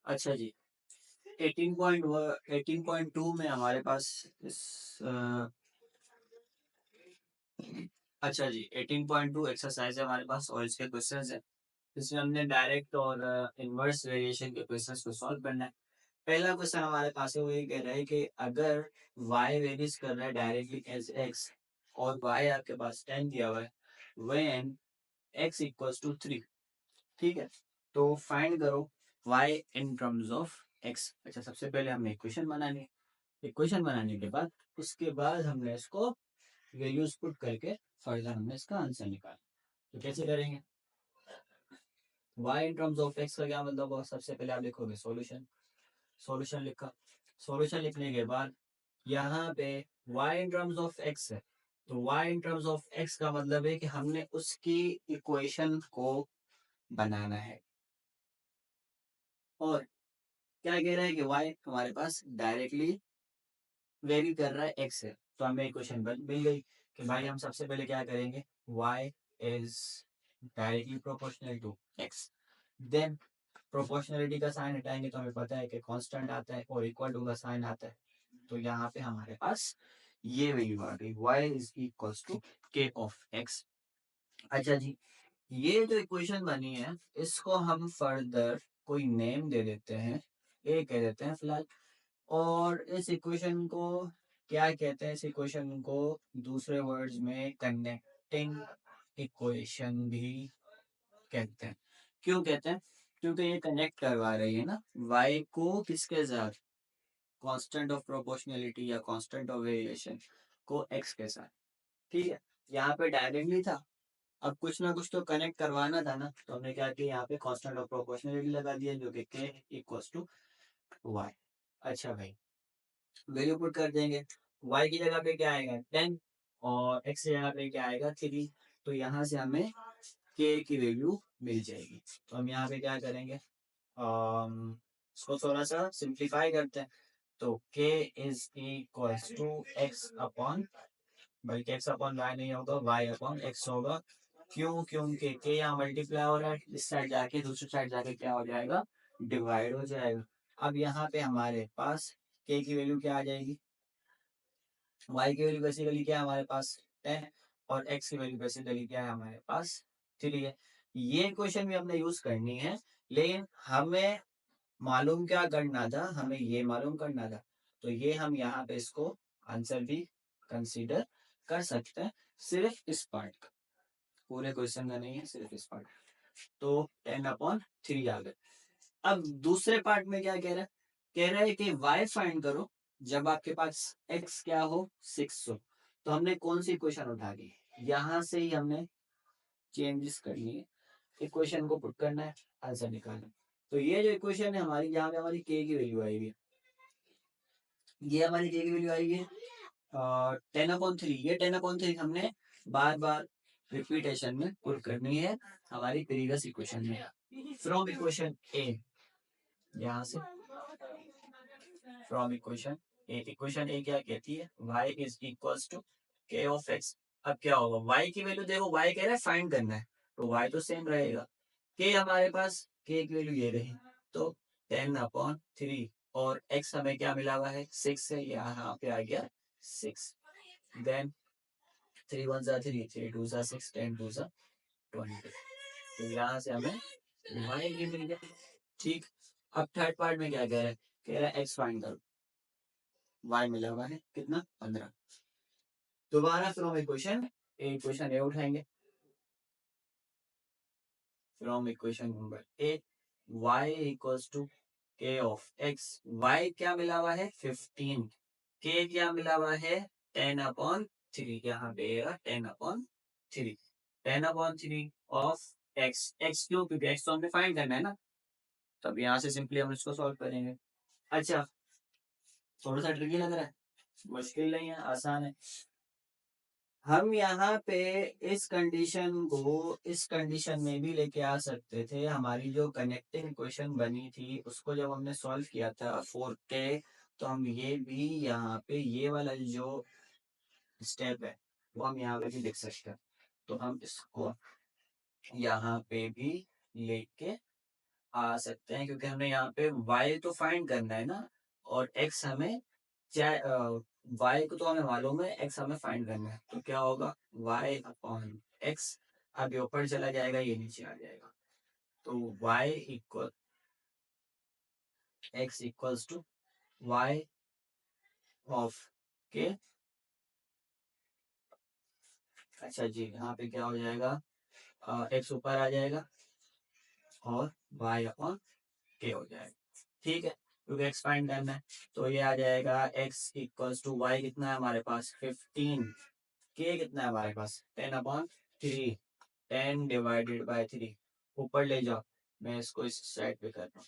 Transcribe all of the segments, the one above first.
अच्छा जी, 18.2 में हमारे पास इस अच्छा जी, 18.2 एक्सरसाइज है हमारे पास और इसके क्वेश्चंस है। इसमें हमने डायरेक्ट और इनवर्स वेरिएशन के क्वेश्चंस को सॉल्व करना है। पहला क्वेश्चन हमारे पास है, वो ये कह रहा है कि अगर y वेरीज कर रहा है डायरेक्टली एज x और y आपके पास 10 दिया हुआ है, व्हेन x इक्वल्स टू 3। ठीक है, तो फाइंड करो y in terms of x। अच्छा, सबसे पहले हमें इक्वेशन बनानी है। इक्वेशन बनाने के बाद उसके बाद हमने इसको वैल्यूज पुट करके फर्दर हमने इसका आंसर निकाला। तो कैसे करेंगे? y in terms of x का क्या मतलब हुआ? सबसे पहले आप लिखोगे सॉल्यूशन। सॉल्यूशन लिखा। सॉल्यूशन लिखने के बाद यहाँ पे y in terms of x है, तो y in terms of x का मतलब है कि हमने उसकी इक्वेशन को बनाना है। और क्या कह रहा है कि y हमारे पास डायरेक्टली वेरी कर रहा है x से, तो हमें इक्वेशन मिल गई कि भाई हम सबसे पहले क्या करेंगे, y is directly proportional to x। Then proportionality का साइन हटाएंगे तो हमें पता है कि कांस्टेंट आता है और इक्वल टू का साइन आता है, तो यहाँ पे हमारे पास ये वैल्यू आ गई, y is equals to k of x। अच्छा जी, ये जो इक्वेशन बनी है इसको हम फर्दर कोई नेम दे देते हैं, ए कह देते हैं फिलहाल। और इस इक्वेशन को क्या कहते हैं? इस इक्वेशन को दूसरे वर्ड्स में कनेक्टिंग इक्वेशन भी कहते हैं। क्यों कहते हैं? क्योंकि ये कनेक्ट करवा रही है ना y को किसके साथ, कांस्टेंट ऑफ प्रोपोर्शनलिटी या कांस्टेंट ऑफ वेरिएशन को x के साथ। ठीक है, यहाँ पे डायरेक्टली था, अब कुछ ना कुछ तो कनेक्ट करवाना था ना, तो हमने क्या किया, यहाँ पे कांस्टेंट ऑफ प्रोपोर्शनलिटी लगा दिया जो कि k इक्वल्स टू y। अच्छा भाई, वैल्यू पुट कर देंगे। y की जगह पे क्या आएगा 10 और x की जगह पे क्या आएगा 3। तो यहाँ से हमें k की वैल्यू मिल जाएगी। तो हम यहाँ पे क्या करेंगे, इसको थोड़ा सा सिंप्लीफाई करते हैं। तो k is equals to x upon, बल्कि x अपॉन y नहीं होगा, y अपॉन x होगा। क्यों? क्योंकि k यहाँ मल्टीप्लाई हो रहा है, इस साइड जाके दूसरी साइड जाके क्या हो जाएगा, डिवाइड हो जाएगा। अब यहाँ पे हमारे पास k की वैल्यू क्या आ जाएगी, y की वैल्यू बेसिकली क्या है हमारे पास 10 और x की वैल्यू बेसिकली क्या है हमारे पास 3 है। ये इक्वेशन भी हमने यूज करनी है, लेकिन हमें मालूम क्या करना था, हमें ये मालूम करना था। तो ये हम यहाँ पे इसको आंसर भी कंसीडर कर सकते हैं, सिर्फ इस पार्ट का, पूरे क्वेश्चन का नहीं है, सिर्फ इस पार्ट। तो 10/3 आ गए। अब दूसरे पार्ट में क्या कह रहा है, कह रहा है कि y फाइंड करो जब आपके पास x क्या हो 6 हो। तो हमने कौन सी इक्वेशन उठा ली, यहाँ से ही हमने चेंजेस करनी है, इक्वेशन को पुट करना है, आंसर निकालना है। तो ये जो इक्वेशन है हमारी, यहाँ पे हमारी k की वैल्यू आएगी, ये हमारी k की वैल्यू आएगी 10/3। ये 10/3 हमने बार बार रिपीटेशन में पुट करनी है हमारी प्रीवियस इक्वेशन में। फ्रॉम इक्वेशन ए, यहाँ से from equation A, equation A क्या कहती है, y is equals to k of x। अब क्या होगा, y की वैल्यू देखो, y कह रहा है फाइंड करना है, तो y तो सेम रहेगा। k हमारे पास, k की वैल्यू ये रही, तो 10/3 और x हमें क्या मिला हुआ है 6 है, यहाँ पे आ गया 6। देन 3 1 3, 3 2 6, 10 2 20। तो यहाँ से हमें y की मिल गया। ठीक, अब थर्ड पार्ट में क्या कह रहा है x फाइंड करो, y मिला हुआ है कितना 15। दोबारा from equation A, equation A उठाएंगे, from equation number A, y equals to k of x। y क्या मिला हुआ है 15, k क्या मिला हुआ है 10/3, यहाँ पे 10/3, 10/3 ऑफ x। x क्यों? क्योंकि x तो हमें फाइंड करना है ना, तब यहाँ से सिंपली हम इसको सॉल्व करेंगे। अच्छा, थोड़ा सा ट्रिकी लग रहा है, मुश्किल नहीं है, आसान है। हम यहाँ पे इस कंडीशन को इस कंडीशन में भी लेके आ सकते थे। हमारी जो कनेक्टिंग इक्वेशन बनी थी उसको जब हमने सॉल्व किया था 4k, तो हम ये भी यहाँ पे ये वाला जो स्टेप है वो हम यहाँ पे भी लिख सकते हैं। तो हम इसको यहाँ पे भी लेके आ सकते हैं, क्योंकि हमने यहाँ पे y तो फाइंड करना है ना, और x हमें चाहे y को तो हमें मालूम है, x हमें फाइंड करना है। तो क्या होगा, y अपॉन x, अब ये ऊपर चला जाएगा, ये नीचे आ जाएगा। तो y equal x equals to y of k. अच्छा जी, यहाँ पे क्या हो जाएगा, x ऊपर आ जाएगा और y अपॉन के हो जाएगा। ठीक है, क्योंकि x फाइंड करना है। तो ये आ जाएगा x इक्वल्स टू y, कितना है हमारे पास 15, k कितना है हमारे पास 10/3, 10 डिवाइडेड बाय 3। ऊपर ले जाओ, मैं इसको इस साइड पे कर रहा हूँ।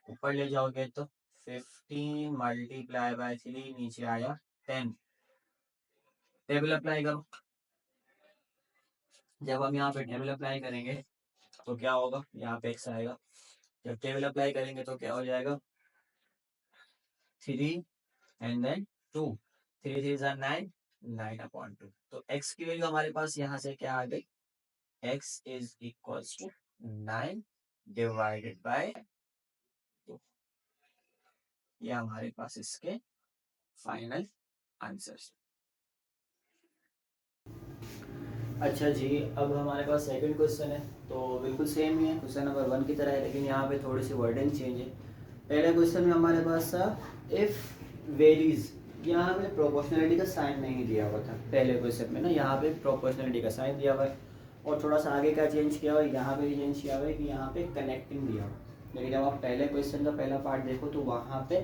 ऊपर ले जाओगे तो 15 मल्टीप्लाई बाय 3, नीचे आया 10। टेबल अप्लाई करो। जब हम यहाँ पे टेबल अप्लाई करेंगे तो क्या होगा, यहाँ पे x आएगा। जब टेबल अप्लाई करेंगे तो क्या हो जाएगा, 3 एंड देन 2, 3 3 ज़ा 9, 9/2। तो x की वैल्यू हमारे पास यहाँ से क्या आ गई, x is equals to 9 divided by 2। ये हमारे पास इसके फाइनल आंसर्स। अच्छा जी, अब हमारे पास सेकंड क्वेश्चन है, तो बिल्कुल सेम ही है, क्वेश्चन नंबर 1 की तरह है, लेकिन यहाँ पे थोड़ी सी वर्डिंग चेंज है। पहले क्वेश्चन में हमारे पास था इफ वेरीज, यहाँ पे प्रोपोर्शनलिटी का साइन नहीं दिया हुआ था पहले क्वेश्चन में ना, यहाँ पे प्रोपोर्शनलिटी का साइन दिया हुआ है। और थोड़ा सा आगे क्या चेंज किया हुआ है, यहाँ पे चेंज किया हुआ है कि यहाँ पे कनेक्टिंग दिया हुआ है। लेकिन जब आप पहले क्वेश्चन का पहला पार्ट देखो तो वहाँ पे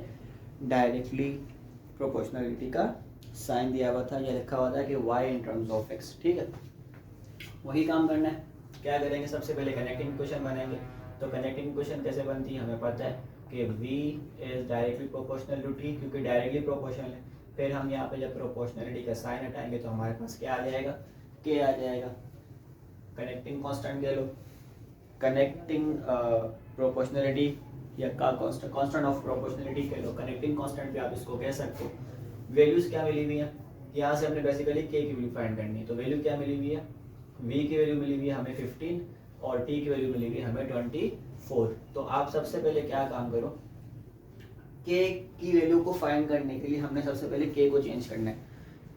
डायरेक्टली प्रोपोर्शनलिटी का साइन दिया हुआ था, यह लिखा हुआ था कि y in terms of x। ठीक है, वही काम करना है। क्या करेंगे, सबसे पहले कनेक्टिंग क्वेश्चन बनाएंगे। तो कनेक्टिंग क्वेश्चन कैसे बनती है, हमें पता है कि v is directly proportional to t, क्योंकि डायरेक्टली प्रोपोर्शनल है। फिर हम यहाँ पे जब प्रोपोर्शनलिटी का साइन हटाएंगे तो हमारे पास क्या आ जाएगा, k आ जाएगा। कनेक्टिंग कांस्टेंट ले लो, कनेक्टिंग प्रोपोर्शनलिटी या का कांस्टेंट ऑफ प्रोपोर्शनलिटी कह लो, कनेक्टिंग कांस्टेंट भी आप इसको कह सकते हो। वैल्यूज क्या मिली हुई है, यहाँ से हमने बेसिकली k की वैल्यू फाइंड करनी है। तो वैल्यू क्या मिली हुई है, v की वैल्यू मिली हुई है हमें 15 और t की वैल्यू मिली हुई है हमें 24। तो आप सबसे पहले क्या काम करो, k की वैल्यू को फाइंड करने के लिए हमने सबसे पहले k को चेंज करना है,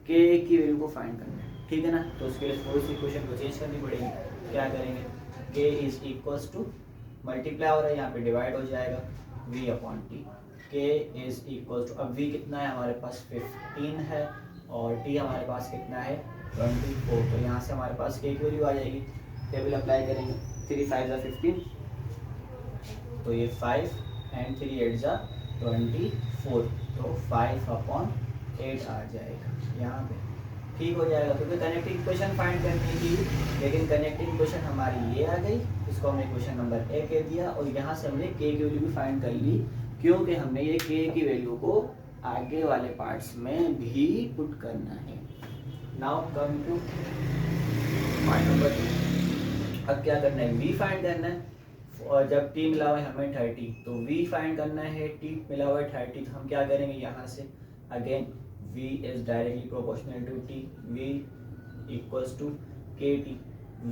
k की वैल्यू को फाइंड करना है। ठीक है ना, तो उसके लिए थोड़ी सी इक्वेशन को चेंज करनी पड़ेगी। क्या करेंगे, k is equals to, multiply हो रहा है यहाँ पे डिवाइड हो जाएगा v upon t. k is equal to, अब v कितना है हमारे पास 15 है और t हमारे पास कितना है 24। तो यहाँ से हमारे पास k की वैल्यू आ जाएगी। टेबल अप्लाई करेंगे, 3 5 ज़ा 15, तो ये 5 एंड 3 8 ज़ा 24, तो 5/8 आ जाएगा यहाँ पे। ठीक हो जाएगा, क्योंकि कनेक्टिंग इक्वेशन फाइंड करनी थी, लेकिन कनेक्टिंग इक्वेशन हमारी ये आ गई, इसको हमने क्वेश्चन नंबर ए कह दिया। और यहाँ से हमने के की वैल्यू भी फाइंड कर ली, क्योंकि हमने ये के की वैल्यू को आगे वाले पार्ट्स में भी पुट करना है। Now come two point number 2। अब क्या करना है, वी फाइंड करना है। और जब टी मिला हुआ है हमें 30, तो वी फाइंड करना है, टी मिला हुआ है 30, तो हम क्या करेंगे, यहाँ से again v is directly proportional to t, v equals to kt।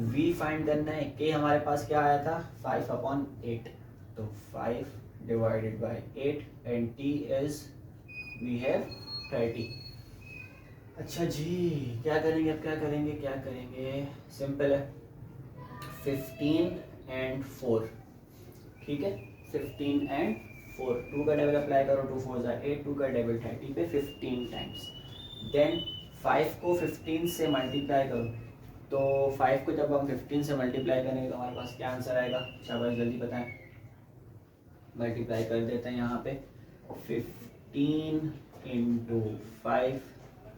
v find करना है, k हमारे पास क्या आया था 5/8, तो 5 divided by 8 and t is we have 30। अच्छा जी, क्या करेंगे, अब क्या करेंगे, क्या करेंगे, सिंपल है, 15 एंड 4। ठीक है, 15 एंड 4, 2 का टेबल अप्लाई करो, 2 4 ज़ा 8, 2 का टेबल 30 पे 15 टाइम्स। देन 5 को 15 से मल्टीप्लाई करो, तो 5 को जब हम 15 से मल्टीप्लाई करेंगे तो हमारे पास क्या आंसर आएगा, शाबाश जल्दी बताएं। मल्टीप्लाई कर देते हैं यहाँ पे, 15 इंटू 5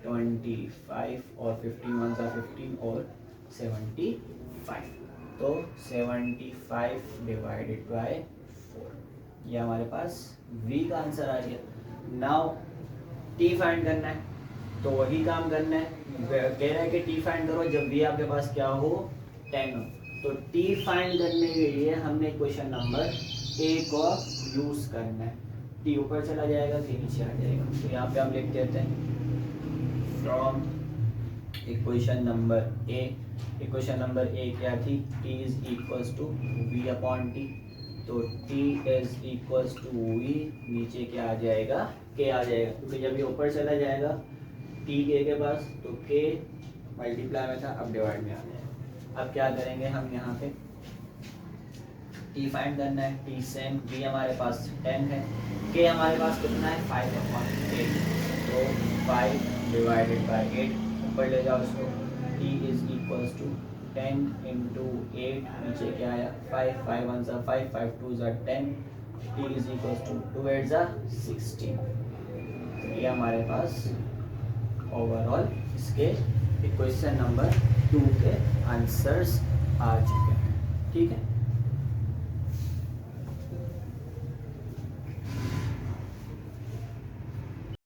25, और 15 1 ज़ा 15 और 75, तो 75 डिवाइडेड बाय 4, ये हमारे पास v का आंसर आ गया। नाउ t फाइंड करना है, तो वही काम करना है, कह रहा है कि t फाइंड करो जब v आपके पास क्या हो 10 हो। तो t फाइंड करने के लिए हमने क्वेश्चन नंबर a को यूज करना है। t ऊपर चला जाएगा, k नीचे आ जाएगा। तो यहाँ पे हम लिख देते हैं फ्रॉम इक्वेशन नंबर ए क्या थी, t is equals to v upon t, तो t is equals to v, नीचे क्या आ जाएगा, k आ जाएगा, क्योंकि जब ये ऊपर चला जाएगा t k के पास तो k मल्टीप्लाई में था, अब डिवाइड में आ जाएगा। अब क्या करेंगे हम यहाँ पे, t फाइंड करना है, t सेम, v हमारे पास 10 है, k हमारे पास कितना है 5 अपॉन 8, तो 5 डिवाइडेड बाई 8, ऊपर ले जाओ इसको, t is equals to 10 into 8, नीचे क्या आया 5, 5 1 ज़ा 5, 5 2 ज़ा 10, t इज इक्वल्स टू 2 8 ज़ा 16। तो ये हमारे पास ओवरऑल इसके इक्वेशन नंबर 2 के आंसर्स आ चुके हैं। ठीक है।